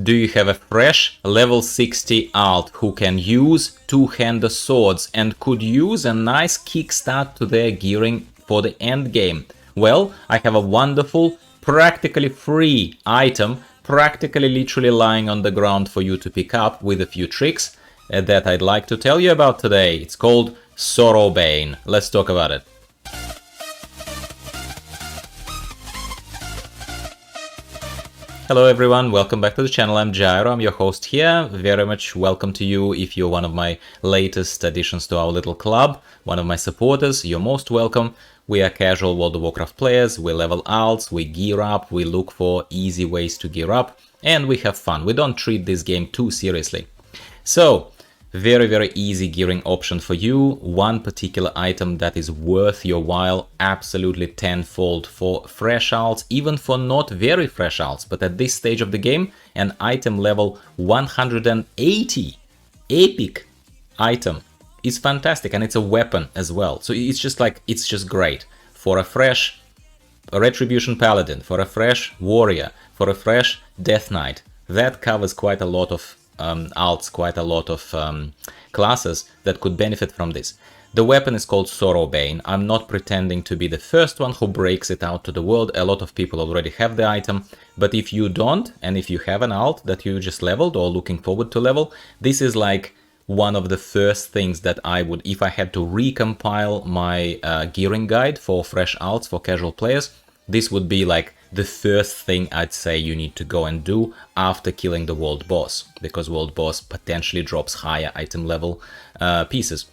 Do you have a fresh level 60 alt who can use two-hander swords and could use a nice kickstart to their gearing for the end game? Well, I have a wonderful, practically free item, practically literally lying on the ground for you to pick up with a few tricks that I'd like to tell you about today. It's called Sorrowbane. Let's talk about it. Hello everyone, welcome back to the channel. I'm Gyro, I'm your host here. Very much welcome to you if you're one of my latest additions to our little club, one of my supporters. You're most welcome. We are casual World of Warcraft players, we level alts, we gear up, we look for easy ways to gear up, and we have fun. We don't treat this game too seriously. So, very easy gearing option for you. One particular item that is worth your while, absolutely tenfold for fresh alts, even for not very fresh alts. But at this stage of the game, an item level 180 epic item is fantastic, and it's a weapon as well. So it's just great for a fresh Retribution Paladin, for a fresh Warrior, for a fresh Death Knight. That covers quite a lot of alts, quite a lot of classes that could benefit from this. The weapon is called Sorrowbane. I'm not pretending to be the first one who breaks it out to the world. A lot of people already have the item, but if you don't, and if you have an alt that you just leveled or looking forward to level, this is like one of the first things that I would, if I had to recompile my gearing guide for fresh alts for casual players, this would be like the first thing I'd say you need to go and do after killing the world boss, because world boss potentially drops higher item level pieces.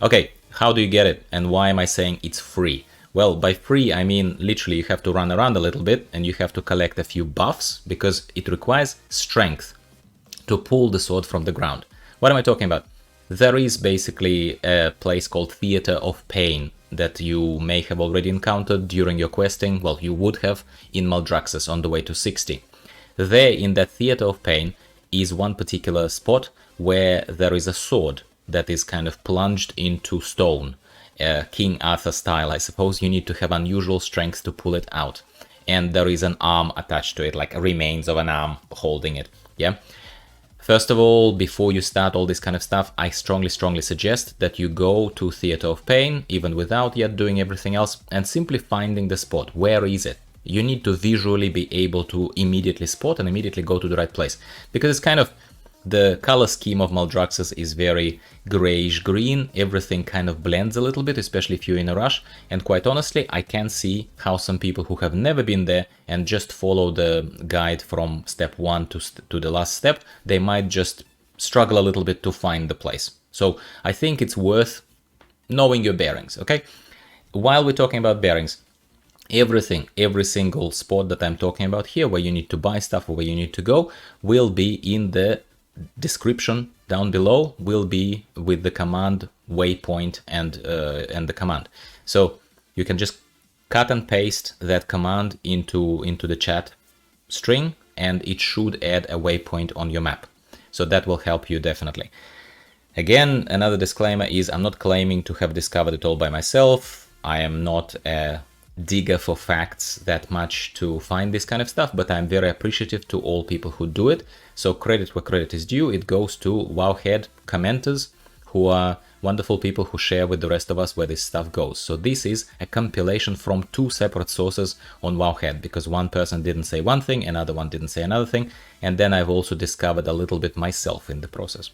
Okay, how do you get it, and why am I saying it's free? Well, by free I mean literally you have to run around a little bit and you have to collect a few buffs, because it requires strength to pull the sword from the ground. What am I talking about? There is basically a place called Theater of Pain that you may have already encountered during your questing. Well, you would have in Maldraxxus on the way to 60. There, in that Theater of Pain, is one particular spot where there is a sword that is kind of plunged into stone. King Arthur style, I suppose. You need to have unusual strength to pull it out. And there is an arm attached to it, like remains of an arm holding it. Yeah. First of all, before you start all this kind of stuff, I strongly suggest that you go to Theater of Pain, even without yet doing everything else, and simply finding the spot. Where is it? You need to visually be able to immediately spot and immediately go to the right place. Because it's kind of, the color scheme of Maldraxxus is very grayish green. Everything kind of blends a little bit, especially if you're in a rush. And quite honestly, I can see how some people who have never been there and just follow the guide from step 1 to the last step, they might just struggle a little bit to find the place. So I think it's worth knowing your bearings, okay? While we're talking about bearings, everything, every single spot that I'm talking about here, where you need to buy stuff or where you need to go, will be in the description down below, will be with the command waypoint and the command. So you can just cut and paste that command into the chat string, and it should add a waypoint on your map. So that will help you definitely. Again, another disclaimer is I'm not claiming to have discovered it all by myself. I am not a digger for facts that much to find this kind of stuff, but I'm very appreciative to all people who do it. So credit where credit is due. It goes to Wowhead commenters, who are wonderful people who share with the rest of us where this stuff goes. So this is a compilation from 2 separate sources on Wowhead, because one person didn't say one thing, another one didn't say another thing, and then I've also discovered a little bit myself in the process.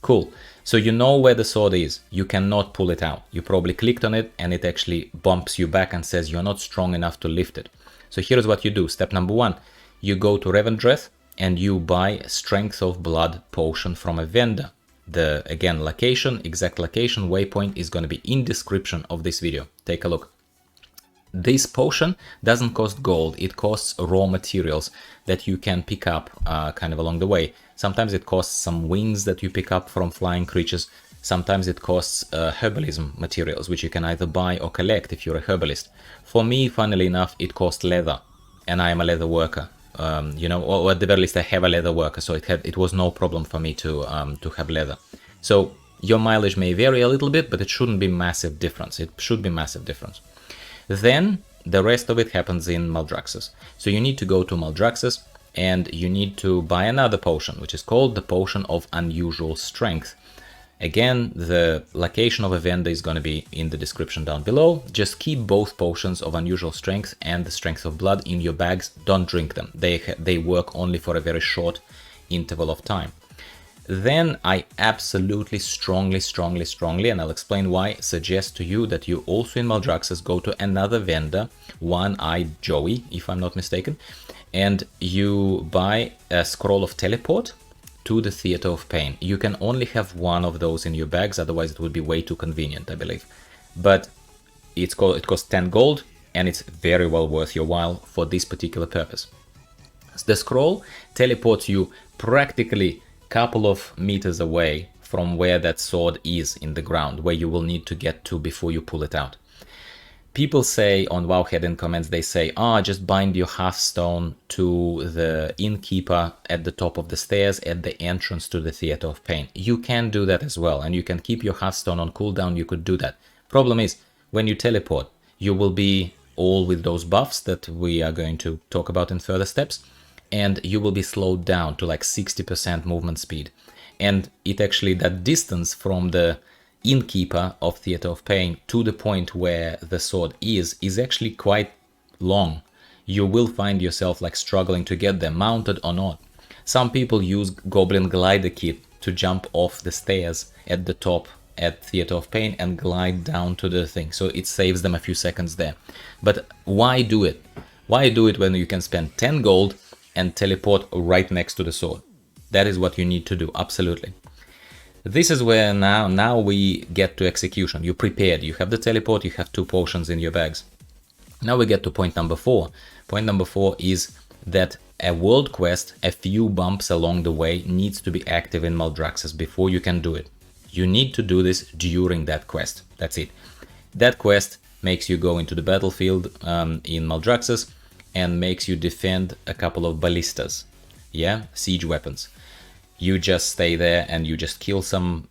Cool. So you know where the sword is. You cannot pull it out. You probably clicked on it and it actually bumps you back and says you're not strong enough to lift it. So here's what you do. Step number 1. You go to Revendreth and you buy Strength of Blood potion from a vendor. The, again, location, exact location, waypoint is going to be in description of this video. Take a look. This potion doesn't cost gold, it costs raw materials that you can pick up kind of along the way. Sometimes it costs some wings that you pick up from flying creatures. Sometimes it costs herbalism materials, which you can either buy or collect if you're a herbalist. For me, funnily enough, it cost leather, and I am a leather worker. You know, or at the very least I have a leather worker, so it was no problem for me to have leather. So your mileage may vary a little bit, but it shouldn't be massive difference. It should be massive difference. Then the rest of it happens in Maldraxxus. So you need to go to Maldraxxus and you need to buy another potion, which is called the Potion of Unusual Strength. Again, the location of a vendor is going to be in the description down below. Just keep both potions of Unusual Strength and the Strength of Blood in your bags. Don't drink them. They work only for a very short interval of time. Then I absolutely strongly, and I'll explain why, suggest to you that you also in Maldraxxus go to another vendor, One-Eyed Joey, if I'm not mistaken, and you buy a Scroll of Teleport to the Theater of Pain. You can only have one of those in your bags, otherwise it would be way too convenient, I believe. But it costs 10 gold, and it's very well worth your while for this particular purpose. The scroll teleports you practically couple of meters away from where that sword is in the ground, where you will need to get to before you pull it out. People say on Wowhead in comments, they say, just bind your Hearthstone to the innkeeper at the top of the stairs at the entrance to the Theater of Pain. You can do that as well, and you can keep your Hearthstone on cooldown, you could do that. Problem is, when you teleport, you will be all with those buffs that we are going to talk about in further steps, and you will be slowed down to like 60% movement speed. And it actually, that distance from the innkeeper of Theater of Pain to the point where the sword is actually quite long. You will find yourself like struggling to get there, mounted or not. Some people use Goblin Glider Kit to jump off the stairs at the top at Theater of Pain and glide down to the thing, so it saves them a few seconds there. But why do it? Why do it when you can spend 10 gold and teleport right next to the sword? That is what you need to do, absolutely. This is where now we get to execution. You're prepared, you have the teleport, you have 2 potions in your bags. Now we get to point number 4. Point number 4 is that a world quest, a few bumps along the way, needs to be active in Maldraxxus before you can do it. You need to do this during that quest, that's it. That quest makes you go into the battlefield in Maldraxxus and makes you defend a couple of ballistas, yeah, siege weapons. You just stay there and you just kill some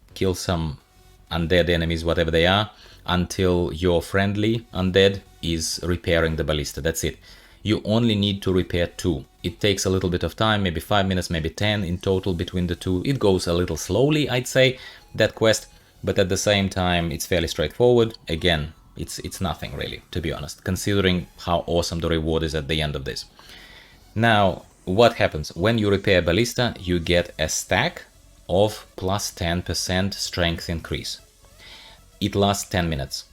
undead enemies, whatever they are, until your friendly undead is repairing the ballista. That's it. You only need to repair 2. It takes a little bit of time, maybe 5 minutes, maybe 10 in total between the 2. It goes a little slowly, I'd say, that quest, but at the same time it's fairly straightforward. Again, it's nothing really, to be honest, considering how awesome the reward is at the end of this. Now, what happens? When you repair ballista, you get a stack of plus 10% strength increase. It lasts 10 minutes.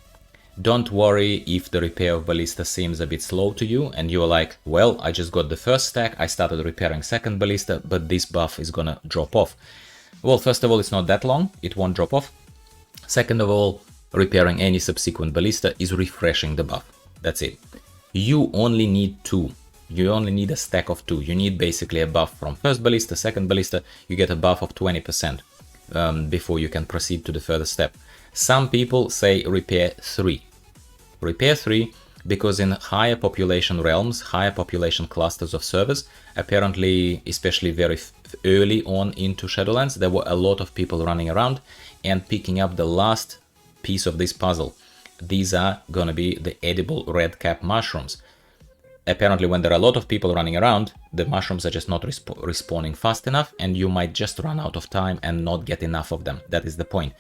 Don't worry if the repair of ballista seems a bit slow to you and you're like, well, I just got the first stack, I started repairing second ballista, but this buff is gonna drop off. Well, first of all, it's not that long, it won't drop off. Second of all, repairing any subsequent ballista is refreshing the buff. That's it. You only need 2. You only need a stack of 2. You need basically a buff from first ballista, second ballista. You get a buff of 20% before you can proceed to the further step. Some people say repair 3. Repair 3 because in higher population realms, higher population clusters of servers, apparently, especially very early on into Shadowlands, there were a lot of people running around and picking up the last piece of this puzzle. These are gonna be the edible red cap mushrooms. Apparently, when there are a lot of people running around, the mushrooms are just not respawning fast enough, and you might just run out of time and not get enough of them. That is the point.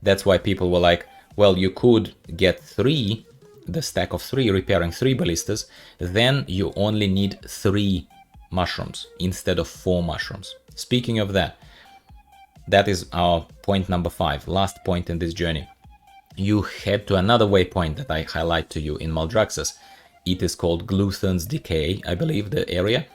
That's why people were like, well, you could get 3, the stack of 3, repairing 3 ballistas, then you only need 3 mushrooms instead of 4 mushrooms. Speaking of that, that is our point number 5, last point in this journey. You head to another waypoint that I highlight to you in Maldraxxus. It is called Gluthern's Decay, I believe, the area,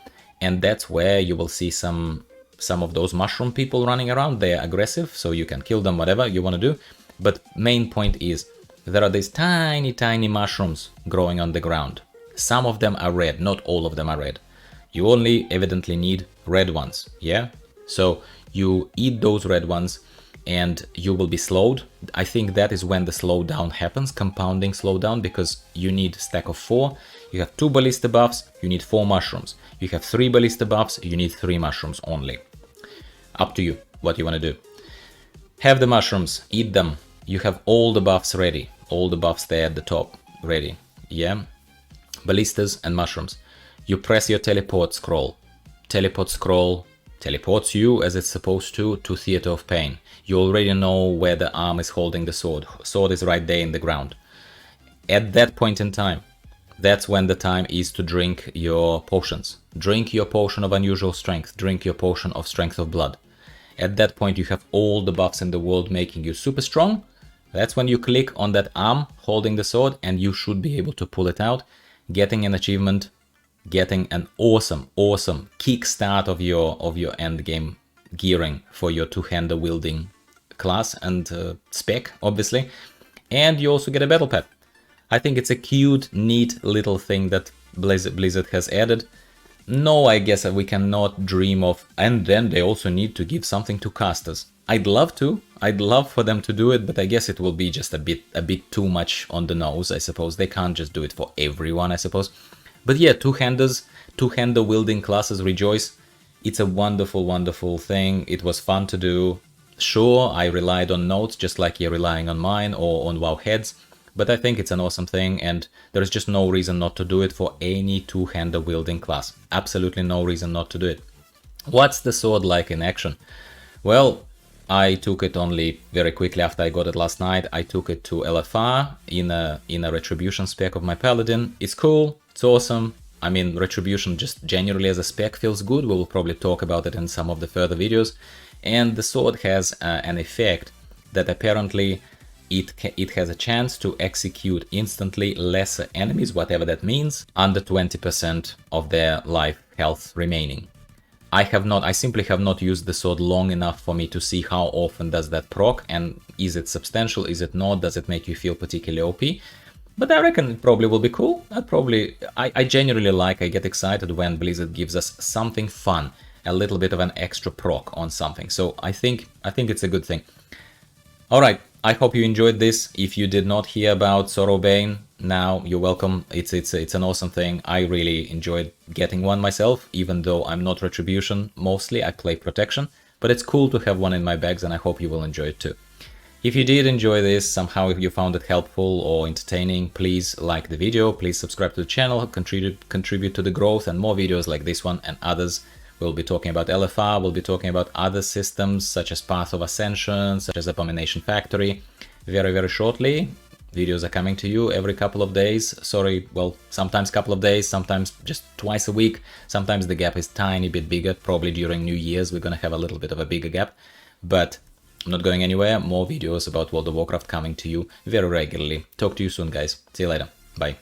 and that's where you will see some of those mushroom people running around. They're aggressive, so you can kill them, whatever you want to do. But main point is, there are these tiny mushrooms growing on the ground. Some of them are red, not all of them are red. You only evidently need red ones, yeah? So you eat those red ones and you will be slowed. I think that is when the slowdown happens, compounding slowdown, because you need a stack of 4. You have 2 ballista buffs, you need 4 mushrooms. You have 3 ballista buffs, you need 3 mushrooms only. Up to you, what you want to do. Have the mushrooms, eat them. You have all the buffs ready. All the buffs there at the top ready. Yeah? Ballistas and mushrooms. You press your teleport scroll. teleport scroll teleports you, as it's supposed to Theater of Pain. You already know where the arm is holding the sword. Sword is right there in the ground. At that point in time, that's when the time is to drink your potions. Drink your potion of unusual strength. Drink your potion of strength of blood. At that point, you have all the buffs in the world making you super strong. That's when you click on that arm holding the sword, and you should be able to pull it out, getting an achievement, getting an awesome kickstart of your end game gearing for your two-hander wielding class and spec, obviously. And you also get a battle pad. I think it's a cute, neat little thing that Blizzard has added. No, I guess we cannot dream of, and then they also need to give something to casters. I'd love to. I'd love for them to do it, but I guess it will be just a bit too much on the nose, I suppose. They can't just do it for everyone, I suppose. But yeah, two-hander wielding classes rejoice. It's a wonderful thing. It was fun to do. Sure, I relied on notes just like you're relying on mine or on WoW heads, but I think it's an awesome thing, and there is just no reason not to do it for any two-hander wielding class. Absolutely no reason not to do it. What's the sword like in action? Well, I took it only very quickly after I got it last night. I took it to LFR in a Retribution spec of my Paladin. It's cool, it's awesome. I mean, Retribution just generally as a spec feels good. We will probably talk about it in some of the further videos. And the sword has an effect that apparently it has a chance to execute instantly lesser enemies, whatever that means, under 20% of their life health remaining. I simply have not used the sword long enough for me to see how often does that proc, and is it substantial, is it not, does it make you feel particularly OP? But I reckon it probably will be cool. I genuinely I get excited when Blizzard gives us something fun, a little bit of an extra proc on something. So I think it's a good thing. Alright, I hope you enjoyed this. If you did not hear about Sorrowbane, now you're welcome. It's an awesome thing. I really enjoyed getting one myself, even though I'm not Retribution. Mostly I play Protection, but it's cool to have one in my bags, and I hope you will enjoy it too. If you did enjoy this, somehow if you found it helpful or entertaining, please like the video, please subscribe to the channel, contribute to the growth, and more videos like this one and others. We'll be talking about LFR, we'll be talking about other systems such as Path of Ascension, such as Abomination Factory. Very shortly. Videos are coming to you every couple of days. Sorry, well, sometimes couple of days, sometimes just twice a week. Sometimes the gap is tiny bit bigger. Probably during New Year's we're gonna have a little bit of a bigger gap. But I'm not going anywhere. More videos about World of Warcraft coming to you very regularly. Talk to you soon, guys. See you later. Bye.